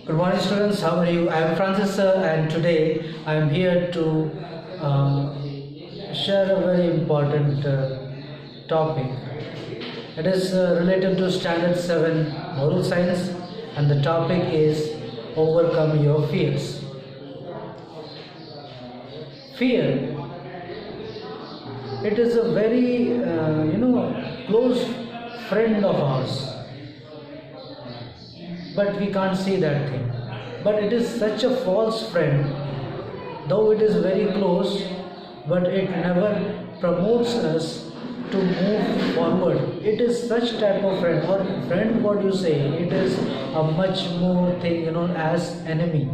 Good morning, students. How are you? I am Francis sir, and today I am here to share a very important topic. It is related to Standard 7 Moral Science, and the topic is Overcome Your Fears. Fear. It is a very close friend of ours, but we can't see that thing. But it is such a false friend, though it is very close, but it never promotes us to move forward. It is such type of friend, or friend, what you say, it is a much more thing, as enemy.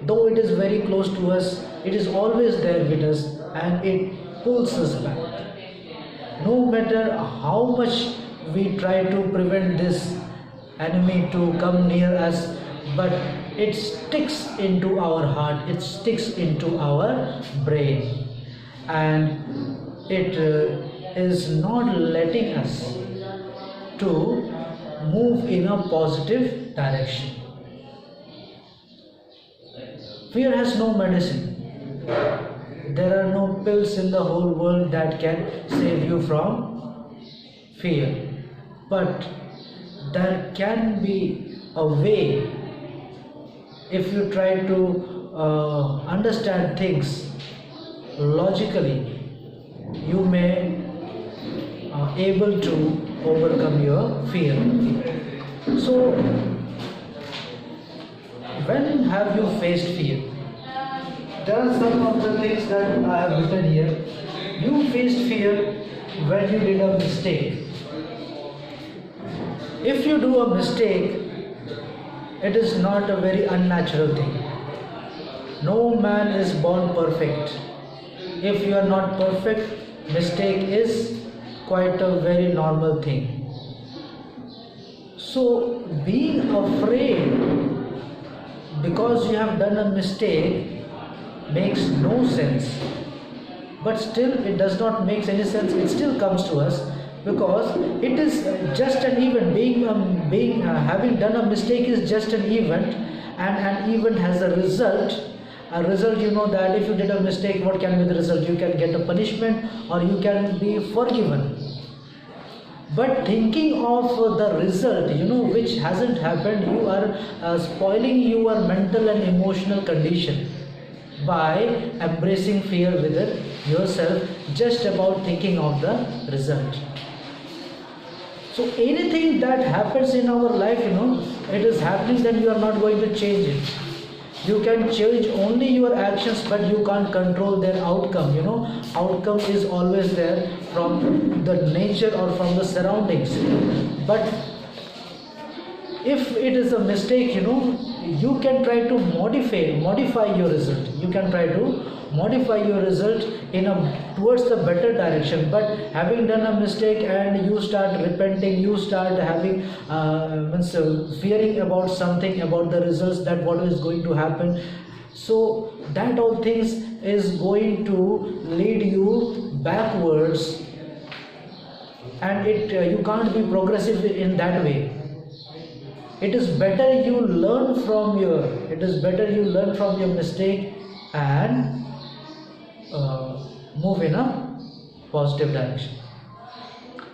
Though it is very close to us, it is always there with us, and it pulls us back. No matter how much we try to prevent this enemy to come near us, but it sticks into our heart, it sticks into our brain, and it is not letting us to move in a positive direction. Fear has no medicine. There are no pills in the whole world that can save you from fear, but there can be a way. If you try to understand things logically, you may able to overcome your fear. So, when have you faced fear? There are some of the things that I have written here. You faced fear when you did a mistake. If you do a mistake, it is not a very unnatural thing. No man is born perfect. If you are not perfect, mistake is quite a very normal thing. So being afraid because you have done a mistake makes no sense. But still, it does not make any sense. It still comes to us, because it is just an event. Having done a mistake is just an event, and an event has a result. A result, that if you did a mistake, what can be the result? You can get a punishment, or you can be forgiven. But thinking of the result, which hasn't happened, you are spoiling your mental and emotional condition by embracing fear within yourself, just about thinking of the result. So anything that happens in our life, it is happening, then you are not going to change it. You can change only your actions, but you can't control their outcome. Outcome is always there from the nature or from the surroundings. But if it is a mistake, you can try to modify your result. You can try to modify your result towards the better direction. But having done a mistake and you start repenting, you start having fearing about something, about the results, that what is going to happen. So that all things is going to lead you backwards, and you can't be progressive in that way. It is better you learn from your mistake and move in a positive direction.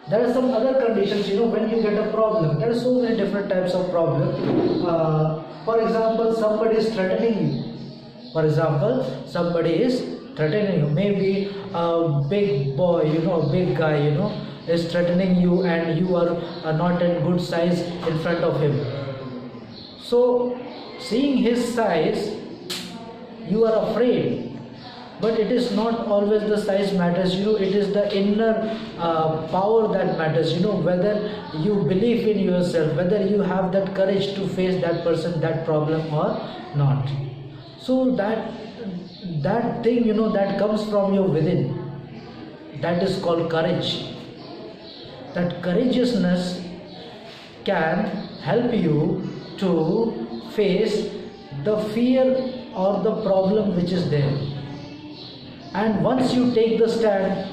There are some other conditions, when you get a problem. There are so many different types of problems. For example, somebody is threatening you. Maybe a big boy, a big guy, is threatening you, and you are not in good size in front of him. So seeing his size, you are afraid. But it is not always the size matters, it is the inner power that matters, whether you believe in yourself, whether you have that courage to face that person, that problem, or not. So that thing, that comes from your within, that is called courage. That courageousness can help you to face the fear or the problem which is there. And once you take the stand,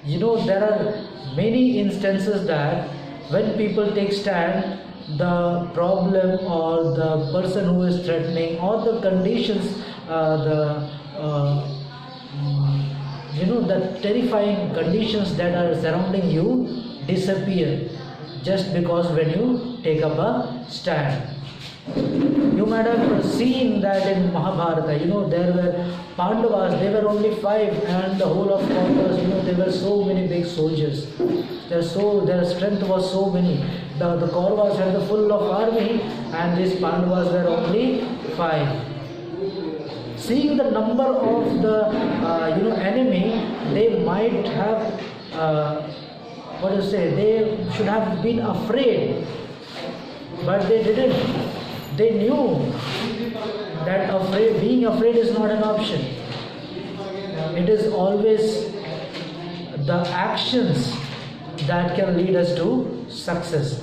there are many instances that when people take stand, the problem or the person who is threatening or the conditions, the terrifying conditions that are surrounding you disappear just because when you take up a stand. You might have seen that in Mahabharata, there were Pandavas, they were only 5, and the whole of Kauravas, there were so many big soldiers. Their strength was so many. The Kauravas had the full of army, and these Pandavas were only 5. Seeing the number of the enemy, they might have they should have been afraid, but they didn't. They knew that being afraid is not an option. It is always the actions that can lead us to success.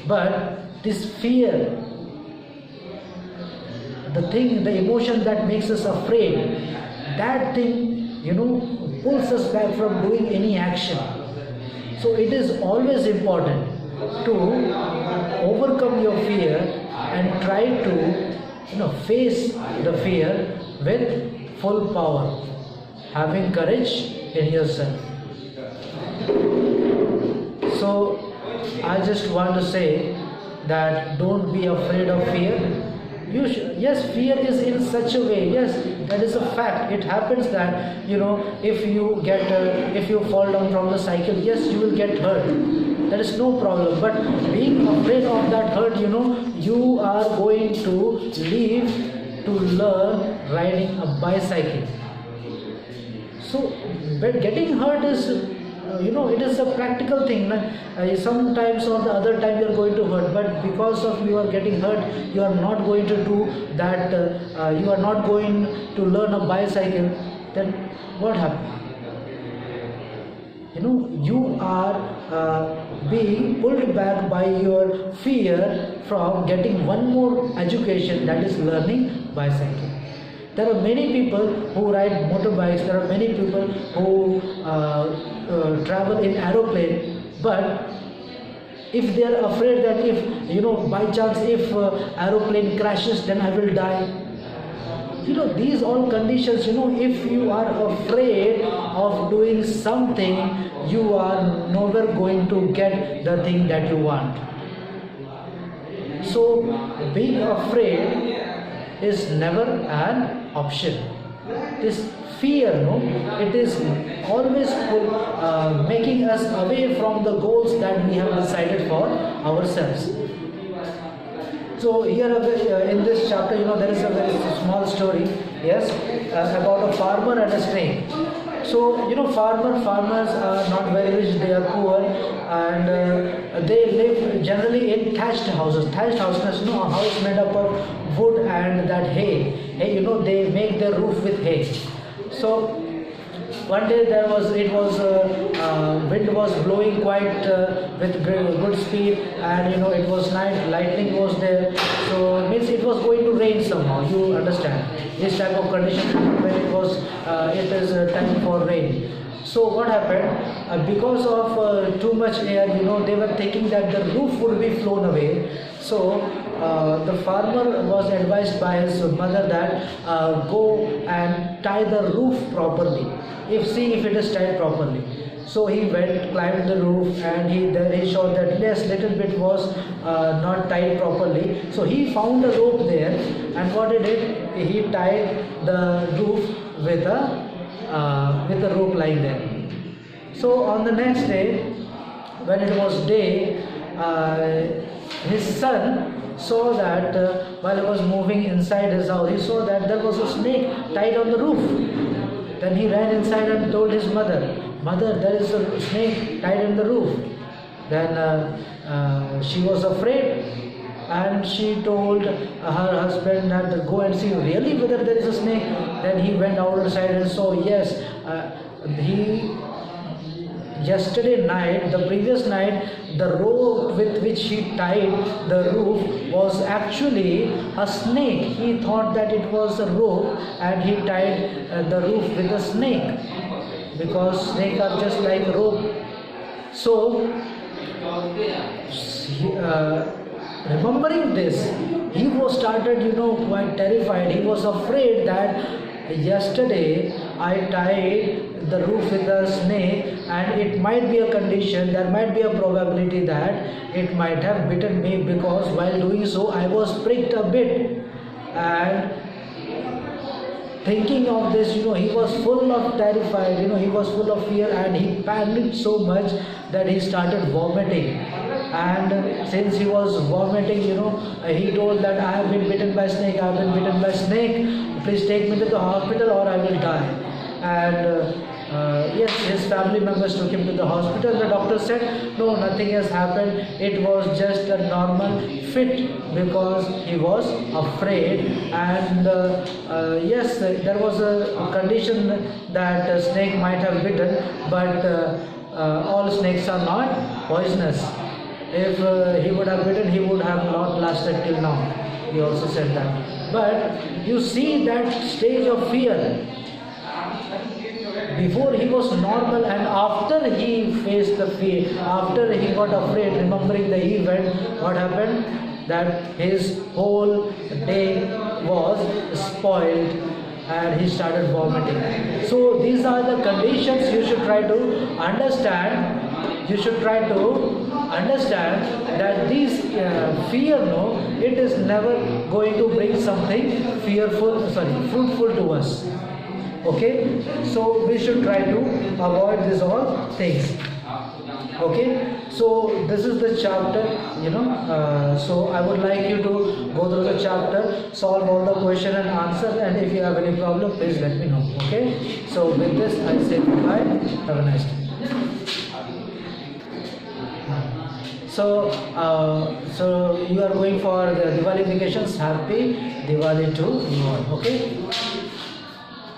But this fear, the emotion that makes us afraid, that thing, pulls us back from doing any action. So it is always important to overcome your fear and try to face the fear with full power, having courage in yourself. So I just want to say that don't be afraid of fear. Yes, fear is in such a way. Yes, that is a fact. It happens that if you fall down from the cycle, yes, you will get hurt. There is no problem. But being afraid of that hurt, you are going to leave to learn riding a bicycle. So, but getting hurt is, it is a practical thing. Sometimes or the other time you are going to hurt, but because of you are getting hurt, you are not going to do that. You are not going to learn a bicycle. Then what happens? You are being pulled back by your fear from getting one more education, that is learning bicycle. There are many people who ride motorbikes, there are many people who travel in aeroplane, but if they are afraid that if, by chance if aeroplane crashes, then I will die. These all conditions, if you are afraid of doing something, you are never going to get the thing that you want. So, being afraid is never an option. This fear, it is always making us away from the goals that we have decided for ourselves. So here in this chapter, there is a very small story, yes, about a farmer and a snake. So, farmers are not very rich, they are poor, and they live generally in thatched houses. Thatched houses, a house made up of wood and that hay. They make their roof with hay. So, one day wind was blowing quite with good speed, and it was night, lightning was there, so it means it was going to rain somehow. You understand this type of condition when it is time for rain. So what happened? Because of too much air, they were thinking that the roof would be flown away. So the farmer was advised by his mother that go and tie the roof properly. See if it is tied properly. So he went, climbed the roof, and he saw that yes, little bit was not tied properly. So he found a rope there, and what he did, he tied the roof with a rope lying there. So on the next day, when it was day, his son saw that while he was moving inside his house, he saw that there was a snake tied on the roof. Then he ran inside and told his mother, "Mother, there is a snake tied on the roof." Then she was afraid, and she told her husband that go and see really whether there is a snake. Then he went outside and saw, yes, the previous night, the rope with which he tied the roof was actually a snake. He thought that it was a rope, and he tied the roof with a snake, because snakes are just like a rope. So remembering this, he was started, quite terrified. He was afraid that yesterday I tied the roof with a snake, and it might be a condition, there might be a probability that it might have bitten me, because while doing so I was pricked a bit. And thinking of this, he was full of terrified, he was full of fear, and he panicked so much that he started vomiting. And since he was vomiting, he told that I have been bitten by snake, I have been bitten by snake, please take me to the hospital or I will die. And yes, his family members took him to the hospital. The doctor said, no, nothing has happened. It was just a normal fit, because he was afraid. And yes, there was a condition that a snake might have bitten, but all snakes are not poisonous. If he would have bitten, he would have not lasted till now. He also said that. But you see that stage of fear. Before he was normal, and after he faced the fear, after he got afraid, remembering the event, what happened? That his whole day was spoiled and he started vomiting. So these are the conditions you should try to understand. You should try to understand that these fear, no, it is never going to bring something fruitful to us. Okay, so we should try to avoid these all things. Okay, so this is the chapter, so I would like you to go through the chapter, solve all the question and answer, and if you have any problem, please let me know. Okay, so with this I say goodbye. Have a nice day. So you are going for the Diwali vacations. Happy Diwali to you all. Okay.